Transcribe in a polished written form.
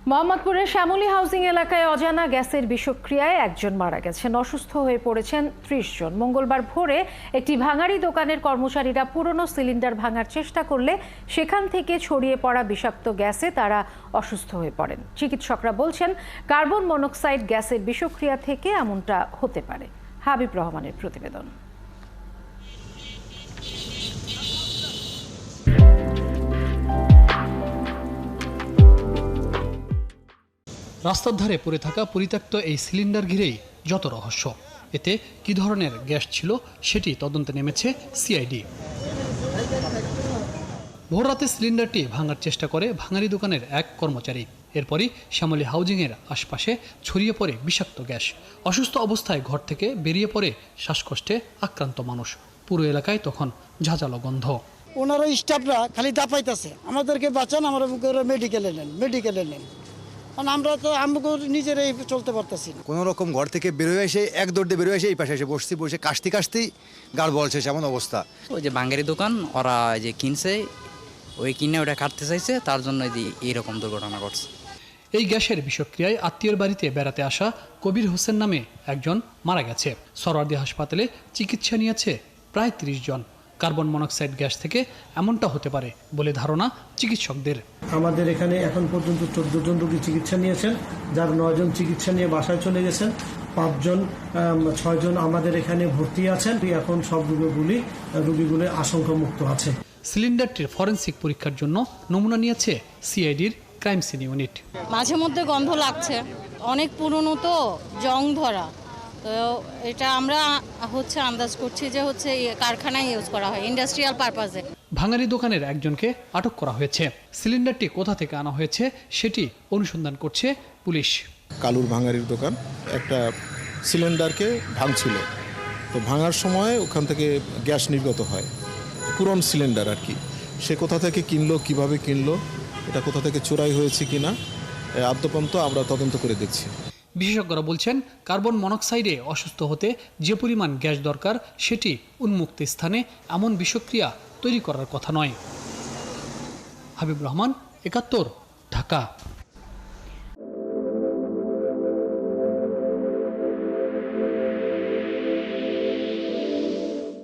মোহাম্মদপুরের শ্যামলী হাউজিং এলাকায় অজানা গ্যাসের বিষক্রিয়ায় একজন মারা গেছেন। অসুস্থ হয়ে পড়েছেন ৩০ জন। মঙ্গলবার ভোরে একটি ভাঙাড়ি দোকানের কর্মচারীরা পুরনো সিলিন্ডার ভাঙার চেষ্টা করলে সেখান থেকে ছড়িয়ে পড়া বিষাক্ত গ্যাসে তারা অসুস্থ হয়ে পড়েন। চিকিৎসকরা বলছেন কার্বন মনোক্সাইড গ্যাসের বিষক্রিয়া থেকে এমনটা হতে পারে। হাবিব রহমানের প্রতিবেদন। রাস্তার ধারে পড়ে থাকা পরিত্যক্ত এই সিলিন্ডার ঘিরেই যত রহস্য। এতে কি ধরনের গ্যাস ছিল সেটি তদন্তে নেমেছে সিআইডি। ভোররাতে সিলিন্ডারটি ভাঙার চেষ্টা করে ভাঙারি দোকানের এক কর্মচারী। এরপরই শ্যামলী হাউজিংয়ের আশপাশে ছড়িয়ে পড়ে বিষাক্ত গ্যাস। অসুস্থ অবস্থায় ঘর থেকে বেরিয়ে পড়ে শ্বাসকষ্টে আক্রান্ত মানুষ। পুরো এলাকায় তখন ঝাঁঝালো গন্ধ। ওনারা স্টাফরা খালি দাপাইতেছে, আমাদেরকে বাঁচান, আমরা মেডিকেলে নেন। কারণ আমরা তো নিজেরাই চলতে পারতেছি না। কোনো রকম ঘর থেকে বেরোয় এসে এক দৌড়ে বেরোয় এসে এই পাশে এসে বসে কাশতেই গাড় বলছে এমন অবস্থা। ওই যে ভাঙ্গারি দোকান ওরা যে কিনছে, ওই কিনে ওটা কাটতে চাইছে, তার জন্য এইরকম দুর্ঘটনা ঘটছে। এই গ্যাসের বিষক্রিয়ায় আত্মীয়ের বাড়িতে বেড়াতে আসা কবির হোসেন নামে একজন মারা গেছে। সরওয়ার্দী হাসপাতালে চিকিৎসা নিয়েছে প্রায় ৩০ জন। কার্বন মনোক্সাইড গ্যাস থেকে এমনটা হতে পারে বলে ধারণা চিকিৎসকদের। আমাদের এখানে এখন পর্যন্ত ১৪ জন রোগী চিকিৎসা নিয়েছেন, যার ৯ জন চিকিৎসা নিয়ে বাসায় চলে গেছেন। ৬ জন আমাদের এখানে ভর্তি আছেন। এখন সব রোগীগুলো আশঙ্কামুক্ত আছে। সিলিন্ডারটির ফরেনসিক পরীক্ষার জন্য নমুনা নিয়েছে সিআইডির ক্রাইম সিন ইউনিট। মাঝে মধ্যে গন্ধ লাগছে, অনেক পুরনো তো, জং ধরা। তো এটা আমরা আন্দাজ করছি যে কারখানায় ইউজ করা হয় ইন্ডাস্ট্রিয়াল পারপাজে। ভাঙারি দোকানের একজনকে আটক করা হয়েছে। সিলিন্ডারটি কোথা থেকে আনা হয়েছে সেটি অনুসন্ধান করছে পুলিশ। কালুর ভাঙারির দোকান একটা সিলিন্ডারকে ভাঙছিল, তো ভাঙার সময় ওখান থেকে গ্যাস নির্গত হয়, পুরন সিলিন্ডার আর কি। সে কোথা থেকে কিনলো, কিভাবে কিনলো, এটা কোথা থেকে চোরাই হয়েছে কিনা আদ্যপন্ত আমরা তদন্ত করে দেখছি। বিশেষজ্ঞরা বলছেন কার্বন মনোক্সাইডে অসুস্থ হতে যে পরিমাণ গ্যাস দরকার সেটি উন্মুক্ত স্থানে এমন বিষক্রিয়া তৈরি করার কথা নয়। হাবিব রহমান, ৭১, ঢাকা।